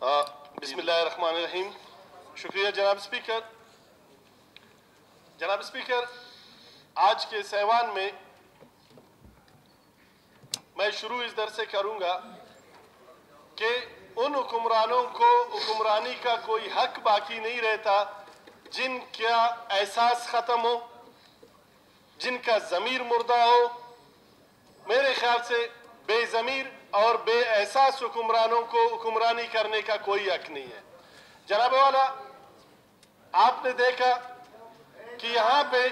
बिस्मिल्लाहिर्रहमानिर्रहीम। शुक्रिया जनाब स्पीकर। जनाब स्पीकर, आज के सहवान में मैं शुरू इस दर से करूंगा कि उन हुक्मरानों को हुक्मरानी का कोई हक बाकी नहीं रहता जिनका एहसास ख़त्म हो, जिनका ज़मीर मुर्दा हो। मेरे ख्याल से बेज़मीर और बेएहसास हुक्मरानों को हुक्मरानी करने का कोई हक नहीं है। जनाब वाला, आपने देखा कि यहाँ पे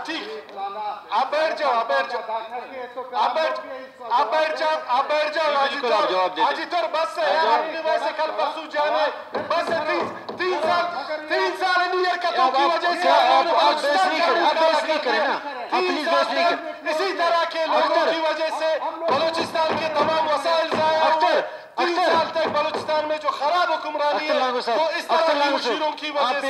ठीक, आप बैठ जाओ, आप बैठ जाओ, हाजीतौर बस है, आपने वैसे कल परसों जाना है, बस है। 3 साल इन हरकतों की वजह से इसी तरह के लोगों की वजह से बलूचिस्तान के तमाम वसाइल ज़ाया हुए। 3 साल तक बलूचिस्तान में जो खराब हुक्मरानी है वो इस तरह की मुशीरों की वजह से।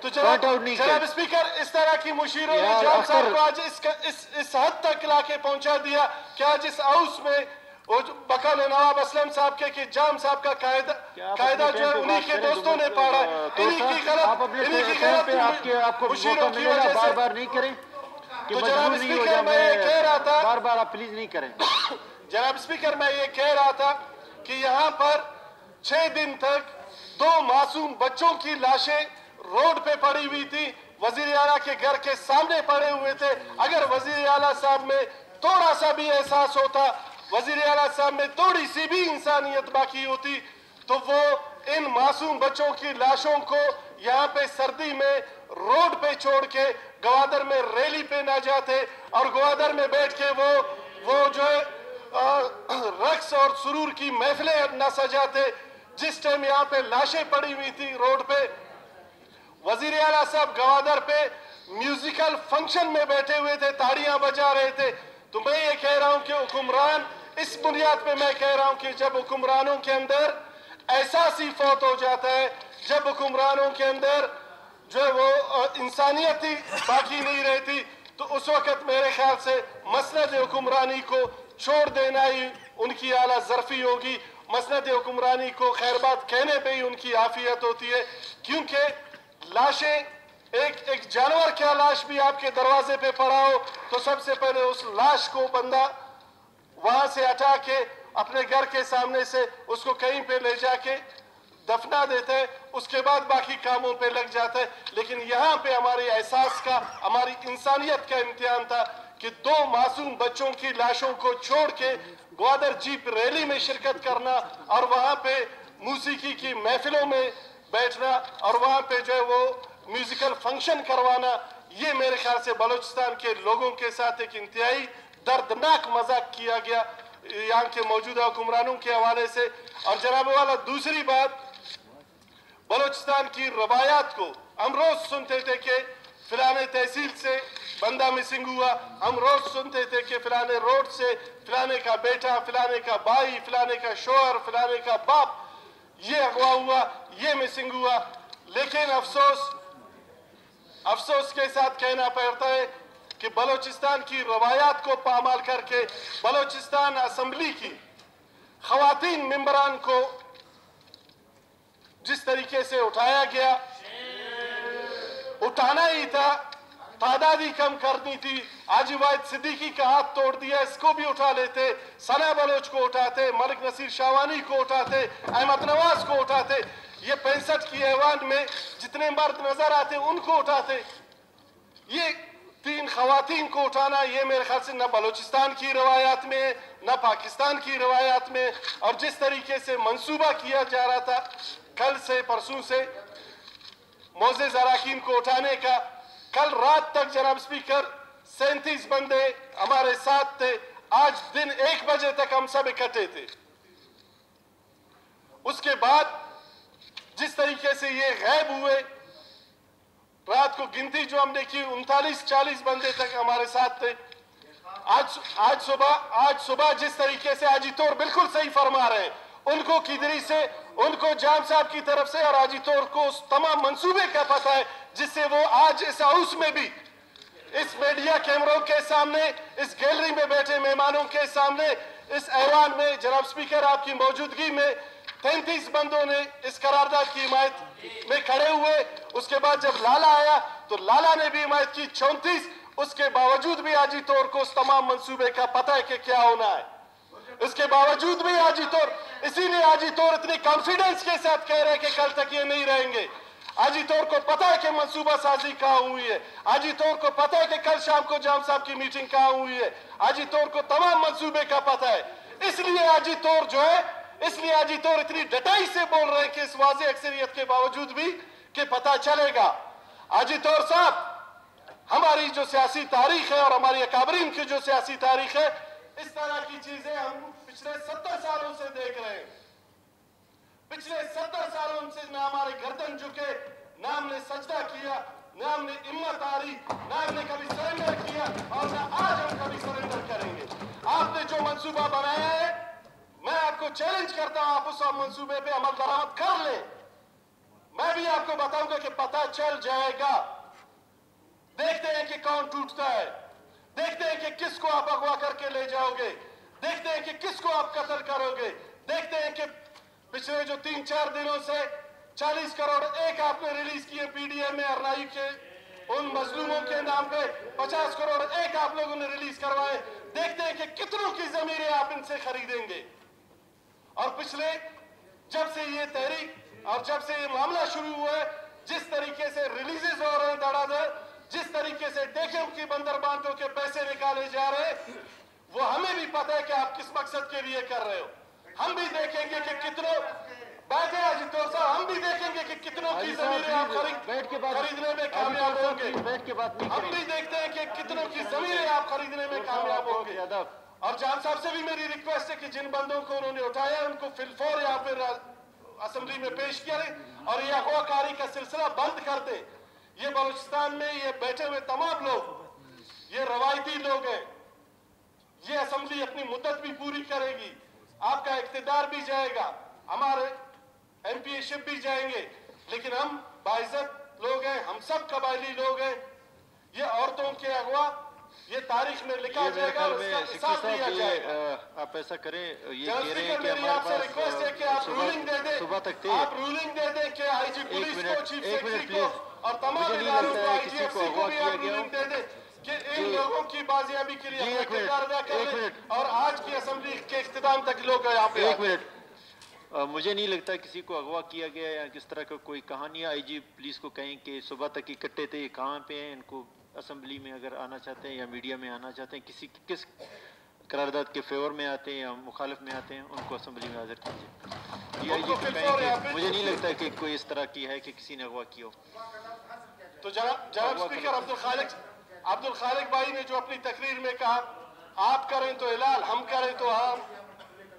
तो जनाब स्पीकर, इस तरह की मुशीरों ने जाम साहब को आज इस हद तक लाके पहुंचा दिया कि आज इस हाउस में वो बकौल नवाब असलम साहब के कि जाम साहब का कायदा जो है उन्हीं के दोस्तों ने पढ़ा, इन्हीं की गलत मुशीरों की वजह से। बार-बार नहीं करें। तो जनाब स्पीकर, मैं ये कह रहा था, बार-बार आप प्लीज नहीं करें। जनाब स्पीकर, मैं ये कह रहा था कि यहाँ पर 6 दिन तक 2 मासूम बच्चों की लाशें रोड पे पड़ी हुई थी, वजीर आला के घर के सामने पड़े हुए थे। अगर वजीर आला साहब में थोड़ा सा भी एहसास होता, वजीर आला साहब में थोड़ी सी भी इंसानियत बाकी होती, तो वो इन मासूम बच्चों की लाशों को यहाँ पे सर्दी में रोड पे छोड़ के गवादर में रैली पे ना जाते और गवादर में बैठ के वो जो है रक्स और सुरूर की महफिलें ना सजाते। जिस टाइम यहाँ पे लाशें पड़ी हुई थी रोड पे, वजीर आला साहब गवादर पे म्यूजिकल फंक्शन में बैठे हुए थे, ताड़ियां बजा रहे थे। तो मैं ये कह रहा हूं कि हुक्मरान, इस बुनियाद पे मैं कह रहा हूं कि जब हुक्मरानों के अंदर एहसास ही फौत हो जाता है, जब हुक्मरानों के अंदर जो है वो इंसानियत ही बाकी नहीं रहती, तो उस वक्त मेरे ख्याल से मसनद हुक्मरानी को छोड़ देना ही उनकी आला ज़रफ़ी होगी। मसनद हुक्मरानी को खैरबात कहने पे ही उनकी आफियत होती है, क्योंकि लाशें, एक जानवर क्या लाश भी आपके दरवाजे पे पड़ा हो तो सबसे पहले उस लाश को बंदा वहां से हटा के अपने घर के सामने से उसको कहीं पे ले जाके दफना देते हैं, उसके बाद बाकी कामों पे लग जाता है। लेकिन यहाँ पे हमारे एहसास का, हमारी इंसानियत का इम्तिहान था कि 2 मासूम बच्चों की लाशों को छोड़ के ग्वादर जीप रैली में शिरकत करना और वहां पे मौसीकी की महफिलों में बैठना और वहां पे जो है वो म्यूजिकल फंक्शन करवाना, ये मेरे ख्याल से बलूचिस्तान के लोगों के साथ एक इंतहाई दर्दनाक मजाक किया गया यहाँ के मौजूदा हुक्मरानों के हवाले से। और जनाब वाला, दूसरी बात, बलूचिस्तान की रवायात को हम रोज सुनते थे कि फिलाने तहसील से बंदा मिसिंग हुआ, हम रोज सुनते थे कि फिलाने रोड से फिलाने का बेटा, फिलाने का भाई, फिलाने का शोहर, फिलाने का बाप ये अगवा हुआ, ये मिसिंग हुआ। लेकिन अफसोस के साथ कहना पड़ता है कि बलूचिस्तान की रवायात को पामाल करके बलूचिस्तान असेंबली की खवातीन मेंबरान को जिस तरीके से उठाया गया, उठाना ही था, तादाद ही कम करनी थी। हाजी वाहिद सिद्दीकी का हाथ तोड़ दिया, इसको भी उठा लेते, सना बलोच को उठाते, मलिक नसीर शाहवानी को उठाते, अहमद नवाज को उठाते, ये 65 की ऐवान में जितने मर्द नजर आते उनको उठाते। ये 3 खवातीन को उठाना, ये मेरे ख्याल से न बलूचिस्तान की रवायात में, न पाकिस्तान की रवायात में। और जिस तरीके से मंसूबा किया जा रहा था कल से परसों से मोअज़्ज़िज़ अराकीन को उठाने का, कल रात तक जनाब स्पीकर 37 बंदे हमारे साथ थे। आज दिन 1 बजे तक हम सब इकट्ठे थे। उसके बाद जिस तरीके से ये गायब हुए, रात को गिनती जो हमने की 39-40 बंदे तक हमारे साथ थे। आज सुबह जिस तरीके से हाजी तौर बिल्कुल सही फरमा रहे हैं, उनको किधरी से, उनको जाम साहब की तरफ से और हाजी तौर को उस तमाम मंसूबे का पता है जिससे वो आज इस हाउस में भी इस मीडिया कैमरों के सामने, इस गैलरी में बैठे मेहमानों के सामने, इस ऐवान में जनाब स्पीकर आपकी मौजूदगी में 33 बंदों ने इस करारदाद की हिमायत में खड़े हुए। उसके बाद जब लाला आया तो लाला ने भी हिमायत की 34। उसके बावजूद भी आजी तौर को उस तमाम मंसूबे का पता है कि क्या होना है। इसके बावजूद भी आजी तौर, इसीलिए आजी तौर इतनी कॉन्फिडेंस के साथ कह रहे हैं कि कल तक ये नहीं रहेंगे। आजी तौर को पता है कि मंसूबा साजी कहाँ हुई है। आजी तौर को पता है कि कल शाम को जाम साहब की मीटिंग कहाँ हुई है। आजी तौर को तमाम मंसूबे का पता है। इसलिए आजी तौर जो है, इसलिए आजी तौर इतनी डटाई से बोल रहे हैं कि इस वाज़ेह अक्सरियत के बावजूद भी कि पता चलेगा। आजी तौर साहब, हमारी जो सियासी तारीख है और हमारी अकाबरीन की जो सियासी तारीख है, इस तरह की चीजें हम पिछले 70 सालों से देख रहे हैं। पिछले 70 सालों से ना हमारे गर्दन झुके, ना हमने सजदा किया, ना हमने हिम्मत हारी, ना हमने कभी सरेंडर किया और ना आज हम कभी सरेंडर करेंगे। आपने जो मंसूबा बनाया है, मैं आपको चैलेंज करता हूं, आप उस मंसूबे पे अमल दरामद कर ले। मैं भी आपको बताऊंगा कि पता चल जाएगा। देखते हैं कि कौन टूटता है, देखते हैं कि किसको आप अगवा करके ले जाओगे, देखते हैं कि किसको आप कत्ल करोगे, देखते हैं कि पिछले जो 3-4 दिनों से 40 करोड़ एक आपने रिलीज किए पीडीएम में अरनाई के उन मजलूमों के नाम पे, 50 करोड़ एक आप लोगों ने रिलीज करवाए। देखते हैं कि कितनों की जमीरें आप इनसे खरीदेंगे। और पिछले जब से ये तहरीक और जब से ये मामला शुरू हुआ है, जिस तरीके से रिलीजेस हो रहे हैं धड़ाधड़, जिस तरीके से डेकेम की बंदरबांटों के पैसे निकाले जा रहे हैं, वो हमें भी पता है कि आप किस मकसद के लिए कर रहे हो। हम भी देखेंगे कि कितनों बैठे आजी तौर साहब, हम भी देखेंगे कि कितनों की जमीनें आप खरीदने में कामयाब होंगे। हम भी देखते हैं कि कितनों की जमीनें आप खरीदने में कामयाब होंगे। और जान साहब से भी मेरी रिक्वेस्ट है कि जिन बंदों को उन्होंने उठाया उनको फिलफौर यहाँ पे असेंबली में पेश करें और ये अगवाकारी का सिलसिला बंद कर दे। ये बलूचिस्तान में ये बैठे हुए तमाम लोग ये रवायती लोग हैं। ये असेंबली अपनी मुद्दत भी पूरी करेगी, आपका इख्तिदार भी जाएगा, हमारे एमपीशिप भी जाएंगे, लेकिन हम बाइज्जत लोग हैं, हम सब कबायली लोग हैं। ये औरतों के अगवा ये तारीख में लिखा जाएगा और उसका हिसाब दिया जाएगा। आप ऐसा करें, ये कह रहे हैं कि मेरी आपसे रिक्वेस्ट है कि आप रूलिंग दे दें, सुबह तक आप रूलिंग दे दें कि आईजी पुलिस को, चीफ सेक्रेटरी को और तमाम इदारों को, आईजीएफसी को भी आप रूलिंग दे दें कि इन लोगों की बाजियाबी के लिए अपना किरदार अदा करें और आज की असेंबली के इख्तिताम तक लोग यहाँ पे। एक मिनट, मुझे नहीं लगता किसी को अगवा किया गया या किस तरह का कोई कहानी। आईजी पुलिस को कहें कि सुबह तक इकट्ठे थे, कहाँ पे हैं, इनको असेंबली में अगर आना चाहते हैं या मीडिया में आना चाहते हैं, किस करारदाद के फेवर में आते हैं या मुखालिफ में आते हैं, उनको असेंबली में हाजिर कीजिए। ये आईजी को कहें कि मुझे नहीं लगता कि कोई इस तरह की है कि किसी ने अगवा किया हो। तो जनाब स्पीकर अब्दुल खालिक भाई ने जो अपनी तकरीर में कहा, आप करें तो हिलाल, हम करें तो हम।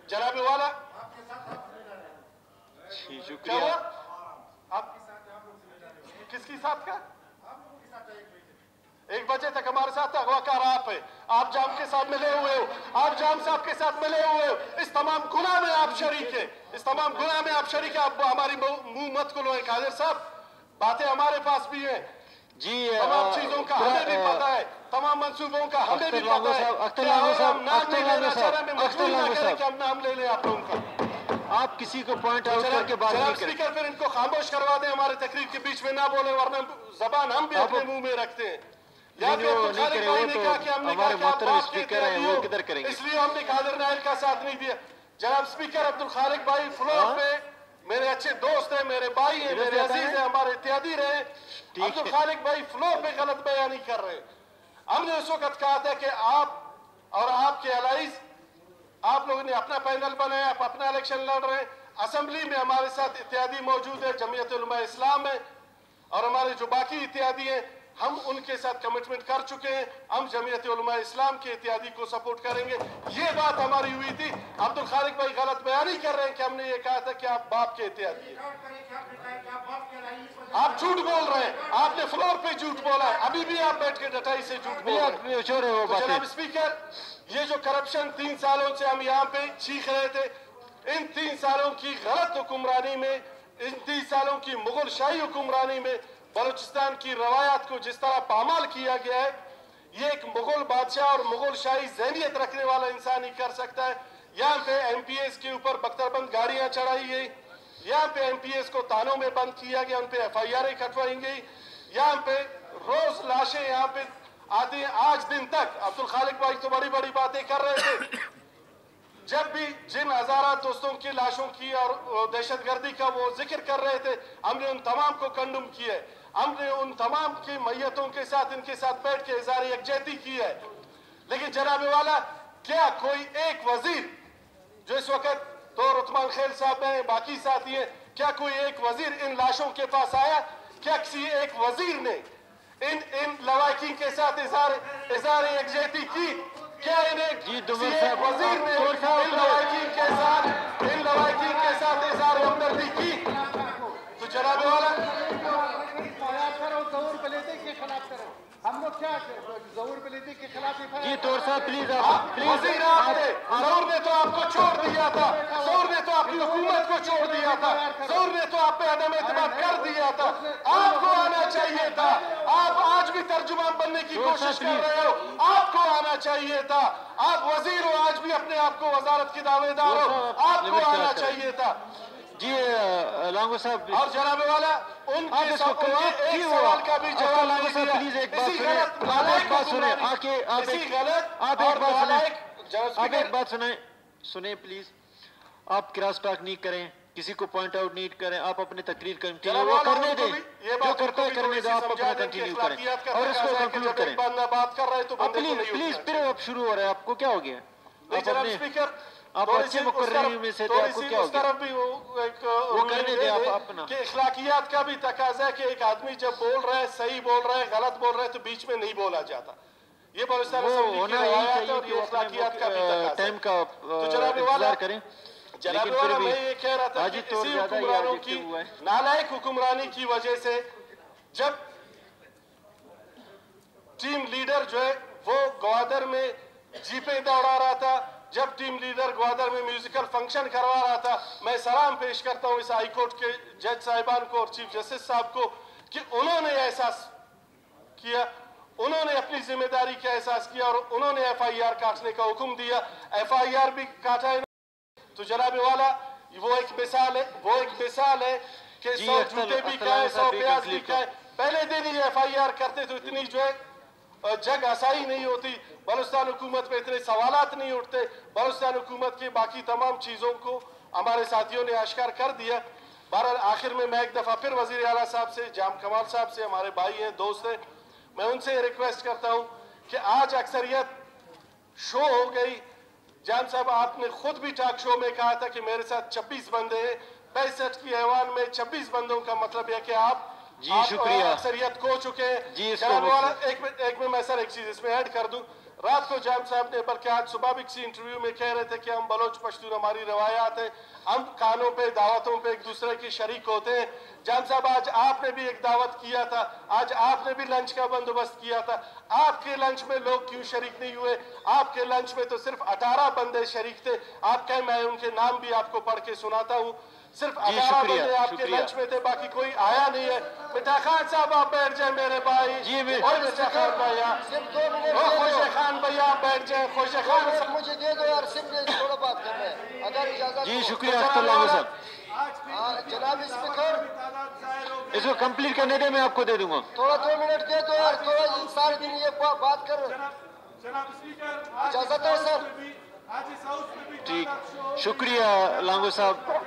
जनाब वाला क्या हुआ? आप किसकी साथ का? 1 बजे तक हमारे साथ अगवाकार आप है, आप जाम के साथ मिले हुए हो, आप जाम साहब के साथ मिले हुए हो, इस तमाम गुनाह में आप शरीक है, इस तमाम गुनाह में आप शरीक है। आप हमारी मुंह मत खुलवाएं कादिर साहब, बातें हमारे पास भी है जी, तमाम चीजों का हमें भी पता है, तमाम मंसूबों का हमें भी पता है। हम नाम ले लें आप लोगों का, आप किसी को पॉइंट आउट करके बात नहीं करें। स्पीकर फिर इनको खामोश करवा दें, हमारे तकरीर के बीच में ना बोले, वरना जबान हम भी अपने मुंह में रखते हैं। हमारे मोहतरम स्पीकर हैं, वो किधर करेंगे, इसलिए हमने कादिर नायर का साथ नहीं दिया। जनाब स्पीकर अब्दुल खालिक भाई फ्लोर पे मेरे अच्छे दोस्त हैं, मेरे भाई हैं, मेरे अजीज हैं, हमारे इत्यादी रहे। अब्दुल खालिक भाई फ्लोर पे गलत बयानी कर रहे हैं। हमने उस वक्त कहा था कि आप और आपके अलाइज, आप लोगों ने अपना पैनल बनाया, आप अपना इलेक्शन लड़ रहे हैं। असेंबली में हमारे साथ इत्यादी मौजूद है, जमीयत उलमा इस्लाम है और हमारे जो बाकी इत्यादी हैं, हम उनके साथ कमिटमेंट कर चुके हैं। हम जमीयत उलमा इस्लाम के इत्यादी को सपोर्ट करेंगे। ये बात हमारी हुई थी। अब्दुल खालिक भाई गलत बयानी कर रहे हैं कि हमने ये कहा था कि आप बाप के इत्यादी हैं। आप झूठ बोल रहे हैं, आपने फ्लोर पे झूठ बोला है, अभी भी आप बैठ के डटाई से झूठ बोल रहे हैं। तो जनाब स्पीकर, ये जो करप्शन 3 सालों से हम यहाँ पे चीख रहे थे, इन 3 सालों की गलत हुक्मरानी में, इन 3 सालों की मुगल शाही हुक्मरानी में बलूचिस्तान की रवायात को जिस तरह पामाल किया गया है, ये एक मुगल बादशाह और मुगल शाही ज़हनियत रखने वाला इंसान ही कर सकता है। यहाँ पे एमपीएस के ऊपर बख्तरबंद गाड़ियां चढ़ाई गई, यहाँ पे एमपीएस को थानों में बंद किया गया, उन पे एफआईआर कटवाई गई, यहाँ पे रोज लाशें यहाँ पे आती हैं। आज दिन तक अब्दुल खालिक भाई तो बड़ी बड़ी बातें कर रहे थे, जब भी जिन हजारा दोस्तों की लाशों की और दहशतगर्दी का वो जिक्र कर रहे थे, हमने उन तमाम को कंडम किया है। हमने उन तमाम की मैयतों के साथ इनके साथ बैठ के इज़हार यकजहती की है। लेकिन जनाब वाला, क्या कोई एक वजीर जो इस वक्त तो उस्मान खेल साहब हैं, बाकी साथी हैं, क्या कोई एक वजीर इन लाशों के पास आया? क्या किसी एक वजीर ने इन लवाकिन के साथ इज़हार यकजहती की? क्या इन्हें किसी एक वजीर ने इन लवाकिन के साथ इज़हार हमदर्दी की? तो जनाब वाला, हम लोग क्या जरूर बलीदी के खिलाफ जी तौर साहब प्लीज वजीर आपने जरूर ने तो आपको छोड़ दिया था, जरूर ने तो आपकी हुकूमत को छोड़ दिया था, जरूर ने तो आप पे अदम एतमाद कर दिया था। आपको आना चाहिए था। आप आज भी तर्जुमान बनने की कोशिश कर रहे हो, आपको आना चाहिए था। आप वजीर हो, आज भी अपने आप को वजारत की दावेदार हो, आपको आना चाहिए था। जी लांगो साहब, और जनाब वाला उनके एक सवाल का भी जवाब नहीं दिया। प्लीज एक बात सुने, आप एक बात सुने प्लीज। आप क्रॉस टॉक नहीं करें, किसी को पॉइंट आउट नहीं करें, आप अपनी तकरीर कंटिन्यू वो करने दें, जो करते हैं करने दें, आप अपना कंटिन्यू करें और इसको कंक्लूड करें। बात कर रहे हैं तो प्लीज फिर अब शुरू हो रहा है, आपको क्या हो गया? स्पीकर, आप अच्छे मुकर्रर में से थे, आपको क्या हो गया? भी वो करने दे आप अपना कि इखलाकियात का भी तकाजा है कि एक आदमी जब बोल रहा है, सही बोल रहा है, गलत बोल रहा है, तो बीच में नहीं बोला जाता। ये बलूचिस्तान असेंबली की रवायत है और ये इखलाकियात का भी तकाजा टाइम का इंतजार करें। जनाब वाला, मैं ये कह रहा था कि इसी हुक्मरानों की नालायक हुक्मरानी की वजह से जब टीम लीडर जो है वो ग्वादर में जीपें दौड़ा रहा था, जब टीम लीडर ग्वादर में म्यूजिकल फंक्शन करवा रहा था, मैं सलाम पेश करता हूं इस हाई कोर्ट के जज साहिबान को और चीफ जस्टिस साहब को कि उन्होंने एहसास किया, उन्होंने अपनी जिम्मेदारी का एहसास किया और उन्होंने एफआईआर काटने का हुक्म दिया। एफआईआर भी काटा है। तो जनाब वाला, वो एक मिसाल है कि 100 जूते भी खाए, 100 प्याज भी खाए। पहले दिन ही एफआईआर करते तो इतनी जो है जग आसाई नहीं होती, बलूचिस्तान हुकूमत पे इतने सवालात नहीं उठते। बलूचिस्तान हुकूमत की बाकी तमाम चीज़ों को हमारे साथियों ने आश्कार कर दिया। बहरहाल आखिर में मैं एक दफ़ा फिर वज़ीर आला साहब से, जाम कमाल साहब से, हमारे भाई हैं, दोस्त हैं, मैं उनसे रिक्वेस्ट करता हूँ कि आज अक्सरियत शो हो गई। जाम साहब, आपने खुद भी टॉक शो में कहा था कि मेरे साथ 26 बंदे हैं। 65 की ऐवान में 26 बंदों का मतलब है कि आप शुक्रिया अक्सरियत खो चुके हैं। जी, एक में मैं सर एक चीज इसमें ऐड कर दूं। रात को जाम साहब ने, बल्कि आज सुबह भी किसी इंटरव्यू में कह रहे थे कि हम बलोच पश्तून, हमारी रवायात है, हम खानों पे, दावतों पे एक दूसरे की शरीक होते हैं। जाम साहब, आज आपने भी एक दावत किया था, आज आपने भी लंच का बंदोबस्त किया था। आपके लंच में लोग क्यों शरीक नहीं हुए? आपके लंच में तो सिर्फ 18 बंदे शरीक थे। आप कहें, मैं उनके नाम भी आपको पढ़ के सुनाता हूँ। सिर्फ 18 बंदे आपके लंच में थे, बाकी कोई आया नहीं है। मिठा खान साहब आप बैठ जाए मेरे भाई। और मिठा खान भैया, खुशे खान भैया आप बैठ जाए। खुशे खान मुझे दे दो यार, सिर्फ थोड़ा बात करना है, अगर इजाजत। जी शुक्रिया साहब। जनाब स्पीकर, इसको कंप्लीट करने दे, मैं आपको दे दूंगा। थोड़ा 2 मिनट दे दो यार, थोड़ा सारे दिन ये बात कर। इजाजत है सर? ठीक, शुक्रिया लांगो साहब,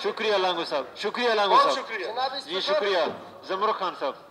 शुक्रिया लांगो साहब, शुक्रिया लांगो साहब, जी शुक्रिया। जमरो खान साहब।